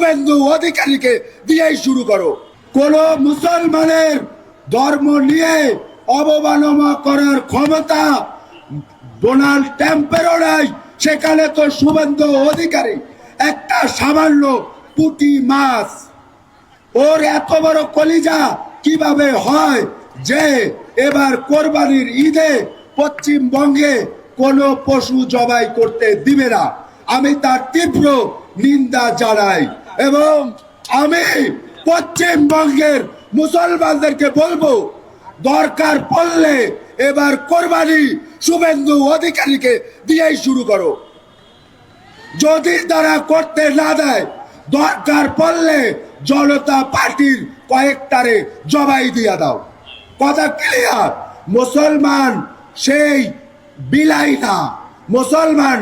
শুভেন্দু অধিকারীকে দিয়েই শুরু করো। কোন মুসলমানের ধর্ম নিয়ে অবমাননা করার ক্ষমতা ডোনাল্ড ট্রাম্পেরও নাই, সেখানে তো শুভেন্দু অধিকারী একটা সামান্য পুঁটি মাছ। ওর এত বড় কলিজা কিভাবে হয় যে এবার কোরবানির ঈদে পশ্চিমবঙ্গে কোনো পশু জবাই করতে দিবে না? আমি তার তীব্র নিন্দা জানাই এবং আমি পশ্চিমবঙ্গের মুসলমানদেরকে বলবো, দরকার পড়লে এবার কোরবানি শুভেন্দু অধিকারীকে দিয়েই শুরু করো। যদি তারা করতে না দেয়, দরকার পড়লে জনতা পার্টির কয়েকটারে জবাই দিয়া দাও। কথা ক্লিয়ার? মুসলমান সেই বিলাই না, মুসলমান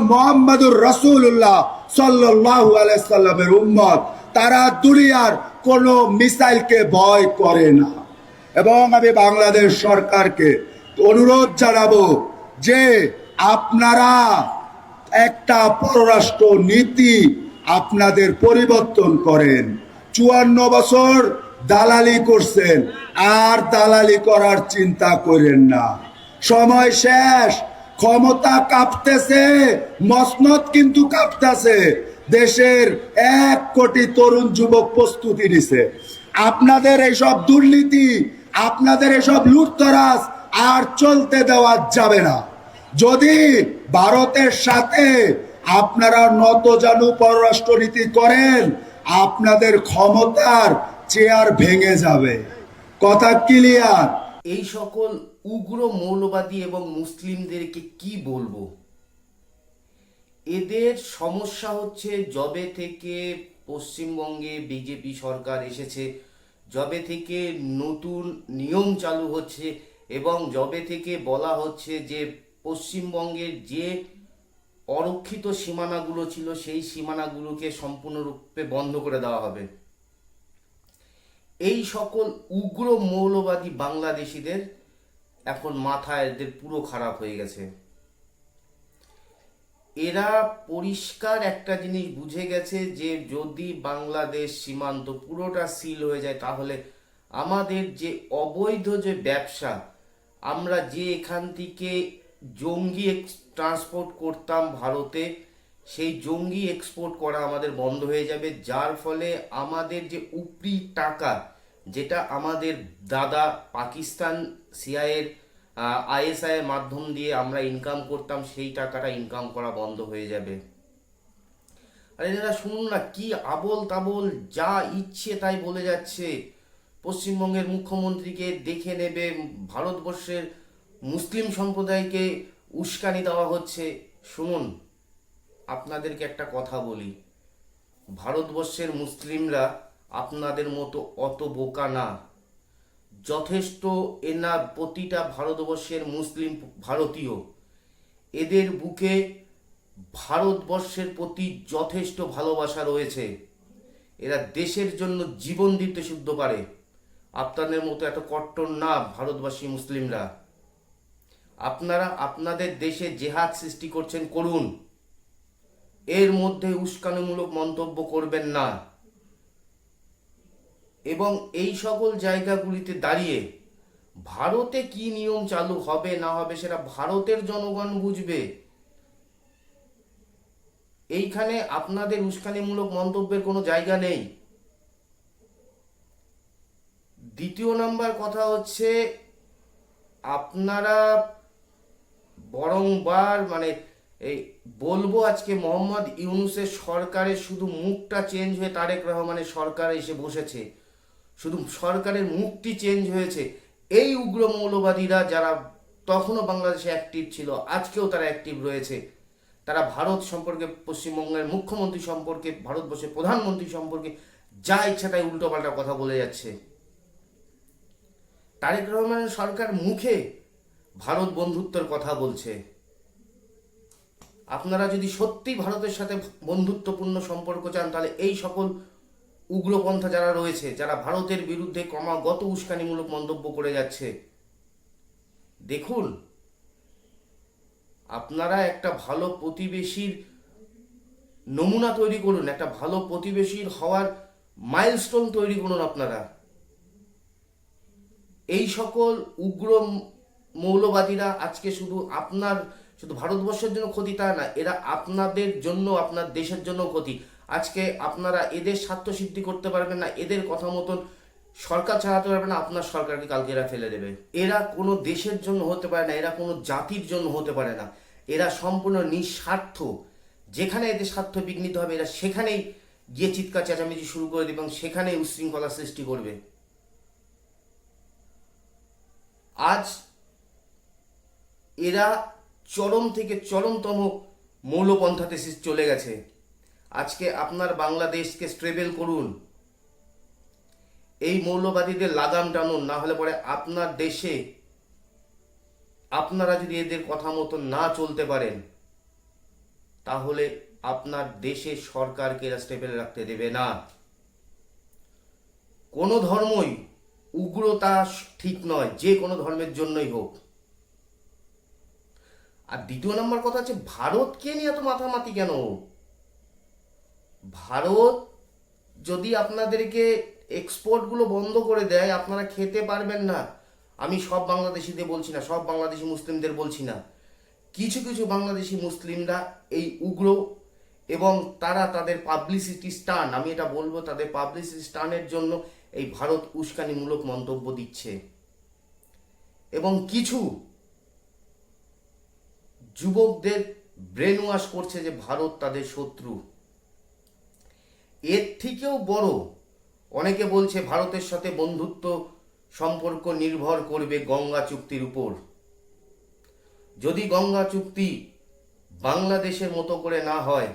মুহাম্মদুর রাসূলুল্লাহ সাল্লাল্লাহু আলাইহি সাল্লামের উম্মত। তারা দুনিয়ার কোনো মিসাইলকে ভয় করে না। এবং আমি বাংলাদেশ সরকারকে অনুরোধ জানাবো যে আপনারা একটা পররাষ্ট্র নীতি আপনাদের পরিবর্তন করেন। 54 বছর দালালি করছেন, আর দালালি করার চিন্তা করেন না। সময় শেষ, ক্ষমতা কাঁপতেছে, মসনদ কিন্তু কাঁপতেছে। দেশের 1 কোটি তরুণ যুবক প্রস্তুতি নিছে। আপনাদের এইসব দুর্নীতি, আপনাদের এসব লুটতরাজ আর চলতে দেওয়া যাবে না। যদি ভারতের সাথে আপনারা নতজানু পররাষ্ট্রনীতি করেন, আপনাদের ক্ষমতার চেয়ার ভেঙে যাবে। কথা ক্লিয়ার? এই সকল উগ্র মৌলবাদী এবং মুসলিমদেরকে কি বলবো? এদের সমস্যা হচ্ছে, যবে থেকে পশ্চিমবঙ্গে বিজেপি সরকার এসেছে, যবে থেকে নতুন নিয়ম চালু হচ্ছে এবং যবে থেকে বলা হচ্ছে যে পশ্চিমবঙ্গের যে অরক্ষিত সীমানাগুলো ছিল সেই সীমানাগুলোকে সম্পূর্ণরূপে বন্ধ করে দেওয়া হবে, এই সকল উগ্র মৌলবাদী বাংলাদেশিদের এখন মাথা এদের পুরো খারাপ হয়ে গেছে। এরা পরিষ্কার একটা জিনিস বুঝে গেছে যে যদি বাংলাদেশ সীমান্ত পুরোটা সিল হয়ে যায়, তাহলে আমাদের যে অবৈধ যে ব্যবসা, আমরা যে এখান থেকে জঙ্গি ট্রান্সপোর্ট করতাম ভারতে, সেই জঙ্গি এক্সপোর্ট করা আমাদের বন্ধ হয়ে যাবে। যার ফলে আমাদের যে উপরি টাকা, যেটা আমাদের দাদা পাকিস্তান সিআইয়ের আইএসআই এর মাধ্যম দিয়ে আমরা ইনকাম করতাম, সেই টাকাটা ইনকাম করা বন্ধ হয়ে যাবে। আরে দাদা শুনুন না, কি আবোল তাবোল যা ইচ্ছে তাই বলে যাচ্ছে। পশ্চিমবঙ্গের মুখ্যমন্ত্রীকে দেখে নেবে, ভারতবর্ষের মুসলিম সম্প্রদায়কে উস্কানি দেওয়া হচ্ছে। শুনুন, আপনাদেরকে একটা কথা বলি, ভারতবর্ষের মুসলিমরা আপনাদের মতো অত বোকা না। যথেষ্ট এনা প্রতিটা ভারতবর্ষের মুসলিম ভারতীয়, এদের বুকে ভারতবর্ষের প্রতি যথেষ্ট ভালোবাসা রয়েছে। এরা দেশের জন্য জীবন দিতে শুদ্ধ পারে। আপনাদের মতো এত কট্টর না ভারতবাসী মুসলিমরা। আপনারা আপনাদের দেশে জেহাদ সৃষ্টি করছেন, করুন, এর মধ্যে উস্কানিমূলক মন্তব্য করবেন না। এবং এই সকল জায়গাগুলিতে দাঁড়িয়ে ভারতে কি নিয়ম চালু হবে না হবে সেটা ভারতের জনগণ বুঝবে। এইখানে আপনাদের উস্কানিমূলক মন্তব্যের কোনো জায়গা নেই। দ্বিতীয় নাম্বার কথা হচ্ছে, আপনারা বরংবার এই বলবো, আজকে মোহাম্মদ ইউনূসের সরকারের শুধু মুখটা চেঞ্জ হয়ে তারেক রহমানের সরকার এসে বসেছে, শুধু সরকারের মুখটি চেঞ্জ হয়েছে। এই উগ্র মৌলবাদীরা যারা তখনও বাংলাদেশে অ্যাক্টিভ ছিল, আজকেও তারা অ্যাক্টিভ রয়েছে। তারা ভারত সম্পর্কে, পশ্চিমবঙ্গের মুখ্যমন্ত্রী সম্পর্কে, ভারতবর্ষের প্রধানমন্ত্রী সম্পর্কে যা ইচ্ছা তাই উল্টোপাল্টা কথা বলে যাচ্ছে। তারেক রহমানের সরকার মুখে ভারত বন্ধুত্বের কথা বলছে। আপনারা যদি সত্যি ভারতের সাথে বন্ধুত্বপূর্ণ সম্পর্ক চান, তাহলে এই সকল উগ্রপন্থা যারা রয়েছে, যারা ভারতের বিরুদ্ধে ক্রমাগত উস্কানিমূলক মন্তব্য করে যাচ্ছে, দেখুন, আপনারা একটা ভালো প্রতিবেশীর নমুনা তৈরি করুন, একটা ভালো প্রতিবেশীর হওয়ার মাইলস্টোন তৈরি করুন আপনারা। এই সকল উগ্র মৌলবাদীরা আজকে শুধু ভারতবর্ষের জন্য ক্ষতি তা না, এরা আপনাদের জন্য, আপনার দেশের জন্য ক্ষতি। আজকে আপনারা এদের স্বার্থ সিদ্ধি করতে পারবেন না, এদের কথা মতন সরকার চালাতে পারবে না, আপনার সরকারকে কালকে এরা ফেলে দেবে। এরা কোনো দেশের জন্য হতে পারে না, এরা কোনো জাতির জন্য হতে পারে না, এরা সম্পূর্ণ নিঃস্বার্থ। যেখানে এদের স্বার্থ বিঘ্নিত হবে এরা সেখানেই গিয়ে চিৎকার চেঁচামেচি শুরু করে দেবে এবং সেখানেই উচ্ছৃঙ্খলা সৃষ্টি করবে। আজ এরা চরম থেকে চরমতম মৌলপন্থাতে চলে গেছে। আজকে আপনার বাংলাদেশকে স্টেবল করুন, এই মৌলবাদীদের লাগাম টানুন, না হলে পরে আপনার দেশে আপনারা যদি এদের কথা মতো না চলতে পারেন তাহলে আপনার দেশের সরকারকে এরা স্টেবল রাখতে দেবে না। কোনো ধর্মই উগ্রতা ঠিক নয়, যে কোনো ধর্মের জন্যই হোক। আর দ্বিতীয় নম্বর কথা হচ্ছে, ভারতকে নিয়ে এত মাথামাতি কেন? ভারত যদি আপনাদেরকে এক্সপোর্টগুলো বন্ধ করে দেয় আপনারা খেতে পারবেন না। আমি সব বাংলাদেশিদের বলছি না, সব বাংলাদেশি মুসলিমদের বলছি না, কিছু কিছু বাংলাদেশি মুসলিমরা এই উগ্র এবং তারা তাদের পাবলিসিটি স্টান, আমি এটা বলবো, তাদের পাবলিসিটি স্টানের জন্য এই ভারত উস্কানিমূলক মন্তব্য দিচ্ছে। এবং কিছু যুবকদের ব্রেন ওয়াশ করছে যে ভারত তাদের শত্রু। এর থেকেও বড়, অনেকে বলছে ভারতের সাথে বন্ধুত্ব সম্পর্ক নির্ভর করবে গঙ্গা চুক্তির উপর। যদি গঙ্গা চুক্তি বাংলাদেশের মতো করে না হয়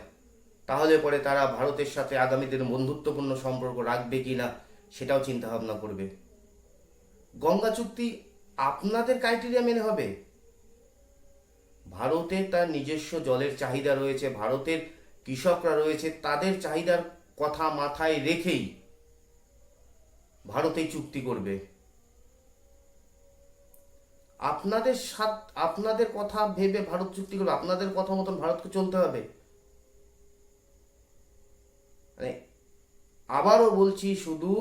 তাহলে পরে তারা ভারতের সাথে আগামী দিনে বন্ধুত্বপূর্ণ সম্পর্ক রাখবে কিনা সেটাও চিন্তা ভাবনা করবে। গঙ্গা চুক্তি আপনাদের ক্রাইটেরিয়া মেনে হবে? ভারতের তার নিজস্ব জলের চাহিদা রয়েছে, ভারতের কৃষকরা রয়েছে, তাদের চাহিদার কথা মাথায় রেখেই ভারত এই চুক্তি করবে। আপনাদের কথা ভেবে ভারত চুক্তি করবে, আপনাদের কথা মতন ভারতকে চলতে হবে। মানে আবারও বলছি, শুধু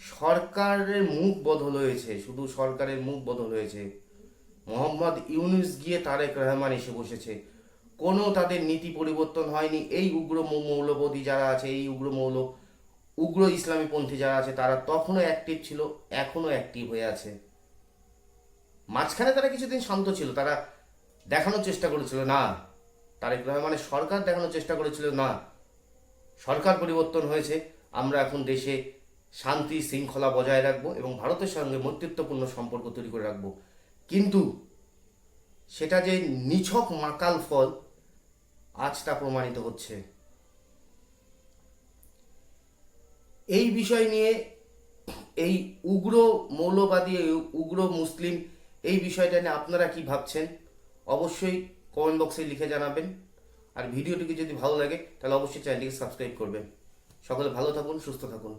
সরকারের মুখ বদল হয়েছে, শুধু সরকারের মুখ বদল হয়েছে। মোহাম্মদ ইউনূস গিয়ে তারেক রহমান এসে বসেছে, কোনো তাদের নীতি পরিবর্তন হয়নি। এই উগ্র মৌলবাদী যারা আছে, এই উগ্র ইসলামী পন্থী যারা আছে, তারা তখনও অ্যাক্টিভ ছিল, এখনো অ্যাক্টিভ হয়ে আছে। মাঝখানে তারা কিছুদিন শান্ত ছিল, তারা দেখানোর চেষ্টা করেছিল না, তারেক রহমানের সরকার দেখানোর চেষ্টা করেছিল না, সরকার পরিবর্তন হয়েছে, আমরা এখন দেশে শান্তি শৃঙ্খলা বজায় রাখবো এবং ভারতের সঙ্গে মৈত্রীত্বপূর্ণ সম্পর্ক তৈরি করে রাখবো। কিন্তু সেটা যে নিছক মাকাল ফল, আজ তা প্রমাণিত হচ্ছে। এই বিষয় নিয়ে এই উগ্র মৌলবাদী, উগ্র মুসলিম, এই বিষয়টা নিয়ে আপনারা কি ভাবছেন অবশ্যই কমেন্ট বক্সে লিখে জানাবেন। আর ভিডিওটিকে যদি ভালো লাগে তাহলে অবশ্যই চ্যানেলটিকে সাবস্ক্রাইব করবেন। সকলে ভালো থাকুন, সুস্থ থাকুন।